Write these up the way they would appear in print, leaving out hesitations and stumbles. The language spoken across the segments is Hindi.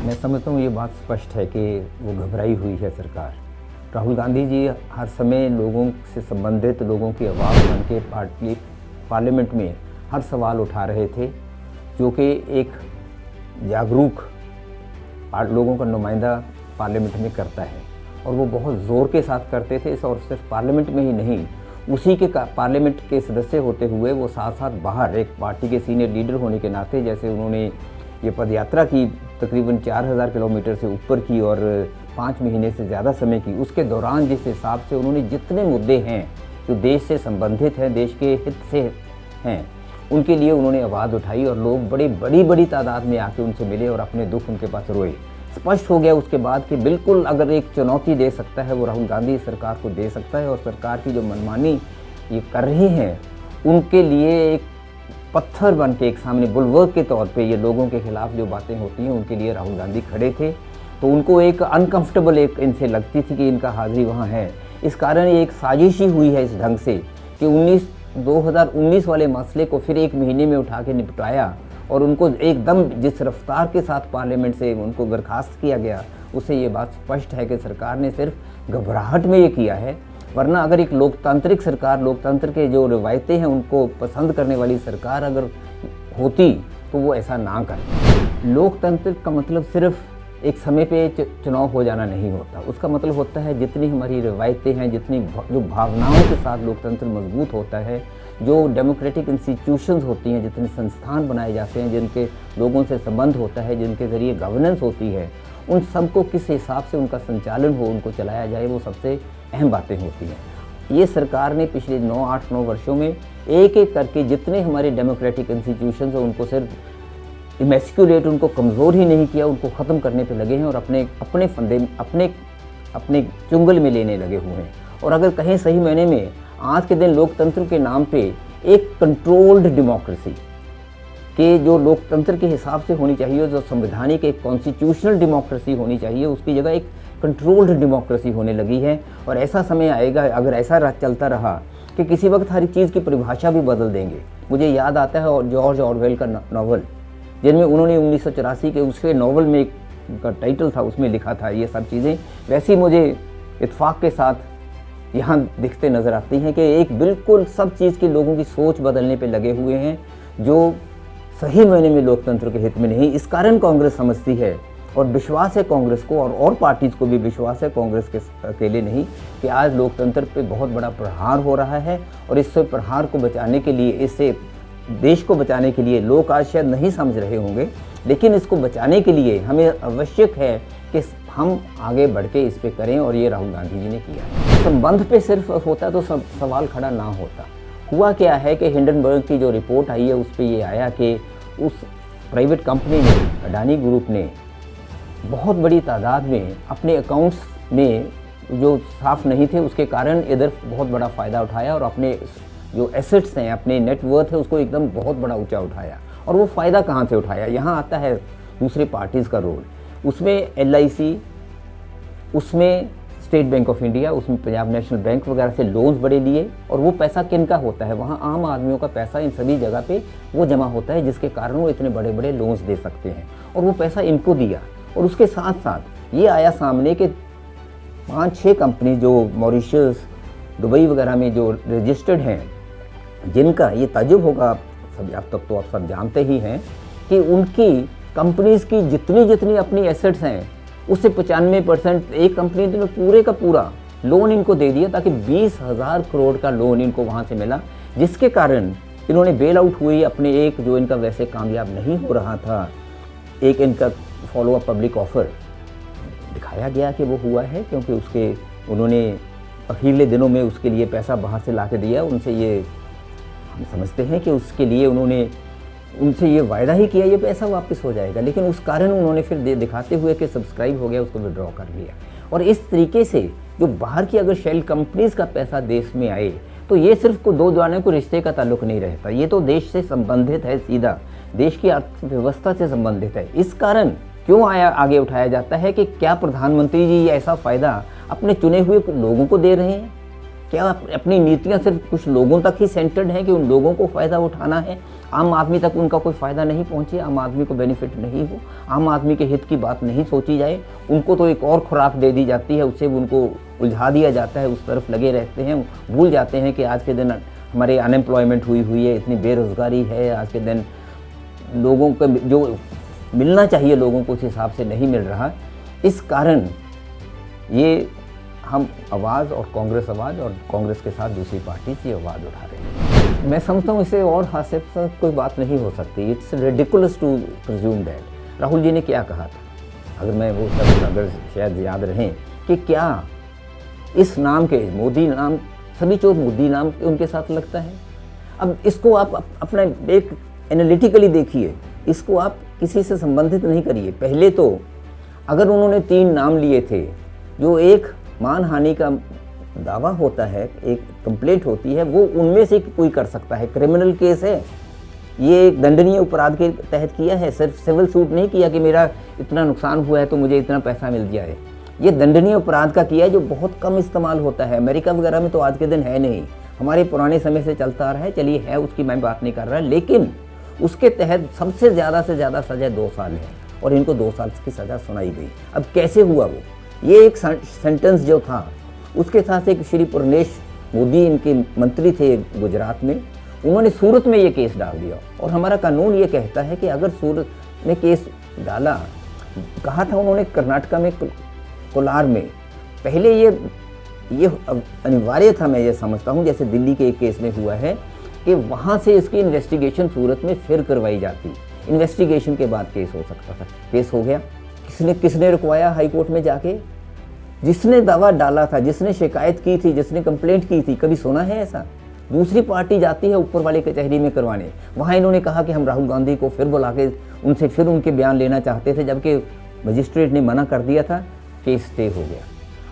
मैं समझता हूँ ये बात स्पष्ट है कि वो घबराई हुई है सरकार। राहुल गांधी जी हर समय लोगों से संबंधित लोगों की आवाज़ बन के पार्लियामेंट में हर सवाल उठा रहे थे, जो कि एक जागरूक लोगों का नुमाइंदा पार्लियामेंट में करता है। और वो बहुत ज़ोर के साथ करते थे, और सिर्फ पार्लियामेंट में ही नहीं, उसी के पार्लियामेंट के सदस्य होते हुए वो साथ साथ बाहर एक पार्टी के सीनियर लीडर होने के नाते, जैसे उन्होंने ये पदयात्रा की तकरीबन 4000 किलोमीटर से ऊपर की और 5 महीने से ज़्यादा समय की, उसके दौरान जिस हिसाब से उन्होंने जितने मुद्दे हैं जो देश से संबंधित हैं, देश के हित से हैं, उनके लिए उन्होंने आवाज़ उठाई और लोग बड़ी तादाद में आके उनसे मिले और अपने दुख उनके पास रोए। स्पष्ट हो गया उसके बाद कि बिल्कुल अगर एक चुनौती दे सकता है वो राहुल गांधी सरकार को दे सकता है, और सरकार की जो मनमानी ये कर रही हैं उनके लिए एक पत्थर बन के एक सामने बुलवर्क के तौर पे ये लोगों के खिलाफ जो बातें होती हैं उनके लिए राहुल गांधी खड़े थे। तो उनको एक अनकंफर्टेबल एक इनसे लगती थी कि इनका हाजिरी वहाँ है। इस कारण ये एक साजिश ही हुई है इस ढंग से कि 2019 वाले मसले को फिर 1 महीने में उठा के निपटाया, और उनको एकदम जिस रफ्तार के साथ पार्लियामेंट से उनको बर्खास्त किया गया, उससे ये बात स्पष्ट है कि सरकार ने सिर्फ घबराहट में ये किया है। वरना अगर एक लोकतांत्रिक सरकार, लोकतंत्र के जो रवायतें हैं उनको पसंद करने वाली सरकार अगर होती तो वो ऐसा ना करे। लोकतंत्र का मतलब सिर्फ एक समय पे चुनाव हो जाना नहीं होता। उसका मतलब होता है जितनी हमारी रवायतें हैं, जितनी जो भावनाओं के साथ लोकतंत्र मजबूत होता है, जो डेमोक्रेटिक इंस्टीट्यूशंस होती हैं, जितने संस्थान बनाए जाते हैं, जिनके लोगों से संबंध होता है, जिनके ज़रिए गवर्नेंस होती है, उन सबको किस हिसाब से उनका संचालन हो, उनको चलाया जाए, वो सबसे अहम बातें होती हैं। ये सरकार ने पिछले 8-9 वर्षों में एक एक करके जितने हमारे डेमोक्रेटिक इंस्टीट्यूशंस हैं उनको सिर्फ इमेस्क्यूलेट, उनको कमज़ोर ही नहीं किया, उनको ख़त्म करने पे लगे हैं और अपने फंदे अपने चुंगल में लेने लगे हुए हैं। और अगर कहें सही मायने में आज के दिन लोकतंत्र के नाम पे एक कंट्रोल्ड डेमोक्रेसी के जो लोकतंत्र के हिसाब से होनी चाहिए, जो संवैधानिक एक कॉन्स्टिट्यूशनल डेमोक्रेसी होनी चाहिए, उसकी जगह एक कंट्रोल्ड डेमोक्रेसी होने लगी है। और ऐसा समय आएगा, अगर ऐसा राह रहा कि किसी वक्त हर चीज़ की परिभाषा भी बदल देंगे। मुझे याद आता है और जॉर्ज ऑरवेल का नावल, जिनमें उन्होंने 1984 के उसके नावल में एक का टाइटल था, उसमें लिखा था ये सब चीज़ें। वैसे ही मुझे इत्फाक के साथ यहाँ दिखते नज़र आती हैं कि एक बिल्कुल सब चीज़ के लोगों की सोच बदलने पे लगे हुए हैं, जो सही मायने में लोकतंत्र के हित में नहीं। इस कारण कांग्रेस समझती है, और विश्वास है कांग्रेस को और पार्टीज को भी विश्वास है, कांग्रेस के अकेले नहीं, कि आज लोकतंत्र पे बहुत बड़ा प्रहार हो रहा है। और इससे प्रहार को बचाने के लिए, इससे देश को बचाने के लिए, लोग आज शायद नहीं समझ रहे होंगे, लेकिन इसको बचाने के लिए हमें आवश्यक है कि हम आगे बढ़ के इस पे करें, और ये राहुल गांधी जी ने किया। संबंध पे सिर्फ होता तो सवाल खड़ा ना होता। हुआ क्या है कि हिंडनबर्ग की जो रिपोर्ट आई है उस पर ये आया कि उस प्राइवेट कंपनी ने, अडानी ग्रुप ने, बहुत बड़ी तादाद में अपने अकाउंट्स में जो साफ़ नहीं थे उसके कारण इधर बहुत बड़ा फ़ायदा उठाया, और अपने जो एसेट्स हैं, अपने नेटवर्थ है, उसको एकदम बहुत बड़ा ऊंचा उठाया। और वो फ़ायदा कहाँ से उठाया? यहाँ आता है दूसरे पार्टीज़ का रोल। उसमें LIC, उसमें स्टेट बैंक ऑफ इंडिया, उसमें पंजाब नेशनल बैंक वगैरह से लोन्स बड़े लिए। और वो पैसा किनका होता है? वहाँ आम आदमियों का पैसा इन सभी जगह पे वो जमा होता है, जिसके कारण वो इतने बड़े बड़े लोन्स दे सकते हैं। और वो पैसा इनको दिया। और उसके साथ साथ ये आया सामने कि 5-6 कंपनी जो मॉरिशस, दुबई वगैरह में जो रजिस्टर्ड हैं, जिनका ये ताज्जुब होगा, सब अब तक तो आप सब जानते ही हैं कि उनकी कंपनीज़ की जितनी अपनी एसेट्स हैं उससे 95% एक कंपनी ने पूरे का पूरा लोन इनको दे दिया, ताकि 20,000 करोड़ का लोन इनको वहाँ से मिला, जिसके कारण इन्होंने बेल आउट हुई अपने एक जो इनका वैसे कामयाब नहीं हो रहा था, एक इनका फॉलो अप पब्लिक ऑफ़र दिखाया गया कि वो हुआ है, क्योंकि उसके उन्होंने अखीरले दिनों में उसके लिए पैसा बाहर से ला के दिया। उनसे ये हम समझते हैं कि उसके लिए उन्होंने उनसे ये वायदा ही किया ये पैसा वापस हो जाएगा, लेकिन उस कारण उन्होंने फिर दिखाते हुए कि सब्सक्राइब हो गया उसको विड्रॉ कर लिया। और इस तरीके से जो बाहर की अगर शेल कंपनीज़ का पैसा देश में आए तो ये सिर्फ को दो जाने को रिश्ते का ताल्लुक नहीं रहता, ये तो देश से संबंधित है, सीधा देश की अर्थव्यवस्था से संबंधित है। इस कारण क्यों आगे उठाया जाता है कि क्या प्रधानमंत्री जी ये ऐसा फ़ायदा अपने चुने हुए लोगों को दे रहे हैं? क्या अपनी नीतियां सिर्फ कुछ लोगों तक ही सेंटर्ड हैं कि उन लोगों को फ़ायदा उठाना है, आम आदमी तक उनका कोई फ़ायदा नहीं पहुंचे, आम आदमी को बेनिफिट नहीं हो, आम आदमी के हित की बात नहीं सोची जाए, उनको तो एक और खुराक दे दी जाती है, उससे उनको उलझा दिया जाता है, उस तरफ लगे रहते हैं, भूल जाते हैं कि आज के दिन हमारे अनएम्प्लॉयमेंट हुई है, इतनी बेरोज़गारी है, आज के दिन लोगों को जो मिलना चाहिए लोगों को उस हिसाब से नहीं मिल रहा। इस कारण ये हम आवाज़ और कांग्रेस के साथ दूसरी पार्टी की आवाज़ उठा रहे हैं। मैं समझता हूँ इससे और हास्य कोई बात नहीं हो सकती। It's ridiculous to presume that. Rahul ji ने क्या कहा था, अगर मैं वो सब अगर शायद याद रहें कि क्या इस नाम के मोदी नाम, सभी चोर मोदी नाम उनके साथ लगता है। अब इसको आप अपना एक एनालिटिकली देखिए, इसको आप किसी से संबंधित नहीं करिए। पहले तो अगर उन्होंने 3 नाम लिए थे, जो एक मानहानि का दावा होता है, एक कंप्लेंट होती है, वो उनमें से कोई कर सकता है। क्रिमिनल केस है, ये एक दंडनीय अपराध के तहत किया है, सिर्फ सिविल सूट नहीं किया कि मेरा इतना नुकसान हुआ है तो मुझे इतना पैसा मिल जाए। ये दंडनीय अपराध का किया है, जो बहुत कम इस्तेमाल होता है। अमेरिका वगैरह में तो आज के दिन है नहीं, हमारे पुराने समय से चलता आ रहा है, चलिए है, उसकी मैं बात नहीं कर रहा, लेकिन उसके तहत सबसे ज़्यादा से ज़्यादा सज़ा 2 साल है और इनको 2 साल की सज़ा सुनाई गई। अब कैसे हुआ वो, ये एक सेंटेंस जो था उसके साथ एक श्री पुरनेश मोदी इनके मंत्री थे गुजरात में, उन्होंने सूरत में ये केस डाल दिया। और हमारा कानून ये कहता है कि अगर सूरत में केस डाला, कहा था उन्होंने कर्नाटका में कोलार में, पहले ये अनिवार्य था, मैं ये समझता हूँ, जैसे दिल्ली के एक केस में हुआ है कि वहाँ से इसकी इन्वेस्टिगेशन सूरत में फिर करवाई जाती, इन्वेस्टिगेशन के बाद केस हो सकता था। केस हो गया, किसने रुकवाया हाई कोर्ट में जाके, जिसने दावा डाला था, जिसने शिकायत की थी, जिसने कंप्लेंट की थी। कभी सुना है ऐसा? दूसरी पार्टी जाती है ऊपर वाले कचहरी में करवाने, वहाँ इन्होंने कहा कि हम राहुल गांधी को फिर बुला के उनसे फिर उनके बयान लेना चाहते थे, जबकि मजिस्ट्रेट ने मना कर दिया था, केस स्टे हो गया।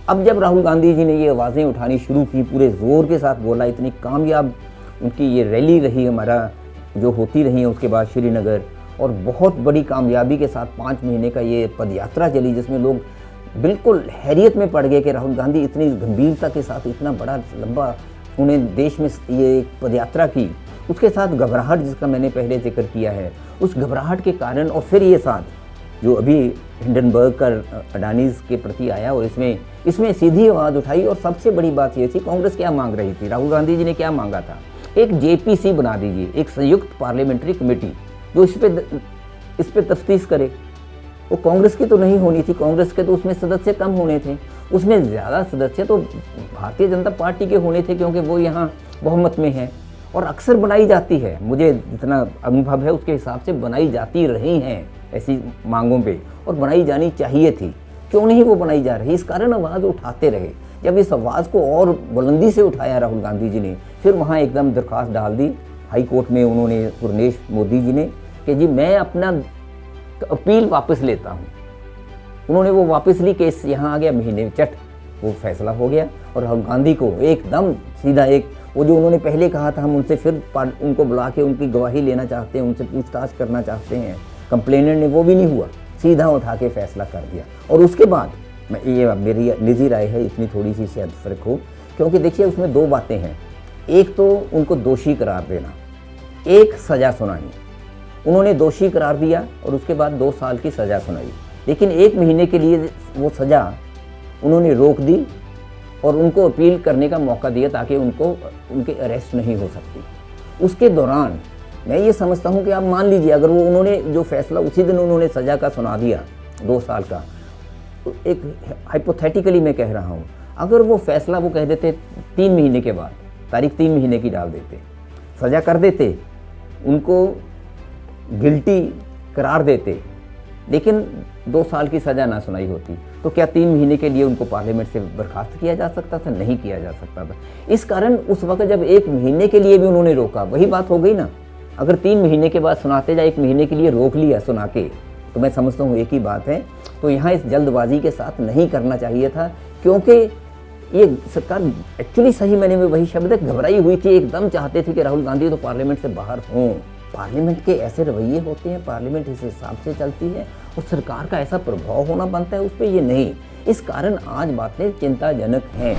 अब जब राहुल गांधी जी ने ये आवाज़ें उठानी शुरू की, पूरे ज़ोर के साथ बोला, इतनी कामयाब उनकी ये रैली रही, हमारा जो होती रही है उसके बाद श्रीनगर, और बहुत बड़ी कामयाबी के साथ 5 महीने का ये पदयात्रा चली, जिसमें लोग बिल्कुल हैरियत में पड़ गए कि राहुल गांधी इतनी गंभीरता के साथ इतना बड़ा लंबा उन्हें देश में ये पदयात्रा की। उसके साथ घबराहट, जिसका मैंने पहले जिक्र किया है, उस घबराहट के कारण, और फिर ये साथ जो अभी हिंडनबर्ग का अडानीज़ के प्रति आया, और इसमें सीधी आवाज़ उठाई। और सबसे बड़ी बात ये थी, कांग्रेस क्या मांग रही थी, राहुल गांधी जी ने क्या मांगा था, एक जेपीसी बना दीजिए, एक संयुक्त पार्लियामेंट्री कमेटी जो इस पे तफ्तीश करे। वो कांग्रेस की तो नहीं होनी थी, कांग्रेस के तो उसमें सदस्य कम होने थे, उसमें ज़्यादा सदस्य तो भारतीय जनता पार्टी के होने थे, क्योंकि वो यहाँ बहुमत में है और अक्सर बनाई जाती है। मुझे जितना अनुभव है उसके हिसाब से बनाई जाती रही हैं ऐसी मांगों पे, और बनाई जानी चाहिए थी। क्यों नहीं वो बनाई जा रही, इस कारण आवाज़ उठाते रहे। जब इस आवाज़ को और बुलंदी से उठाया राहुल गांधी जी ने, फिर वहाँ एकदम दरख्वास्त डाल दी हाई कोर्ट में उन्होंने, पुरनेश मोदी जी ने, कि जी मैं अपना अपील वापस लेता हूँ। उन्होंने वो वापस ली, केस यहाँ आ गया, महीने चट वो फैसला हो गया। और राहुल गांधी को एकदम सीधा वो जो उन्होंने पहले कहा था, हम उनसे फिर उनको बुला के उनकी गवाही लेना चाहते हैं, उनसे पूछताछ करना चाहते हैं, कंप्लेनेंट ने, वो भी नहीं हुआ, सीधा उठा के फैसला कर दिया। और उसके बाद ये मेरी निजी राय है, इतनी थोड़ी सी शायद फ़र्क हो, क्योंकि देखिए उसमें 2 बातें हैं। एक तो उनको दोषी करार देना, एक सज़ा सुनानी। उन्होंने दोषी करार दिया और उसके बाद 2 साल की सज़ा सुनाई, लेकिन 1 महीने के लिए वो सज़ा उन्होंने रोक दी और उनको अपील करने का मौका दिया, ताकि उनके अरेस्ट नहीं हो सकती। उसके दौरान मैं ये समझता हूँ कि आप मान लीजिए, अगर वो उन्होंने जो फैसला उसी दिन उन्होंने सज़ा का सुना दिया 2 साल का, एक हाइपोथेटिकली मैं कह रहा हूँ, अगर वो फैसला वो कह देते 3 महीने के बाद, तारीख 3 महीने की डाल देते, सज़ा कर देते, उनको गिल्टी करार देते, लेकिन 2 साल की सज़ा ना सुनाई होती, तो क्या 3 महीने के लिए उनको पार्लियामेंट से बर्खास्त किया जा सकता था? नहीं किया जा सकता था। इस कारण उस वक्त जब 1 महीने के लिए भी उन्होंने रोका, वही बात हो गई ना। अगर 3 महीने के बाद सुनाते जाए, 1 महीने के लिए रोक लिया सुना के, तो मैं समझता हूँ एक ही बात है। तो यहाँ इस जल्दबाजी के साथ नहीं करना चाहिए था, क्योंकि ये सरकार एक्चुअली, सही मैंने में वही शब्द है, घबराई हुई थी, एकदम चाहते थे कि राहुल गांधी तो पार्लियामेंट से बाहर हों। पार्लियामेंट के ऐसे रवैये होते हैं, पार्लियामेंट इस हिसाब से चलती है, और सरकार का ऐसा प्रभाव होना बनता है उस पर, ये नहीं। इस कारण आज बातें चिंताजनक हैं।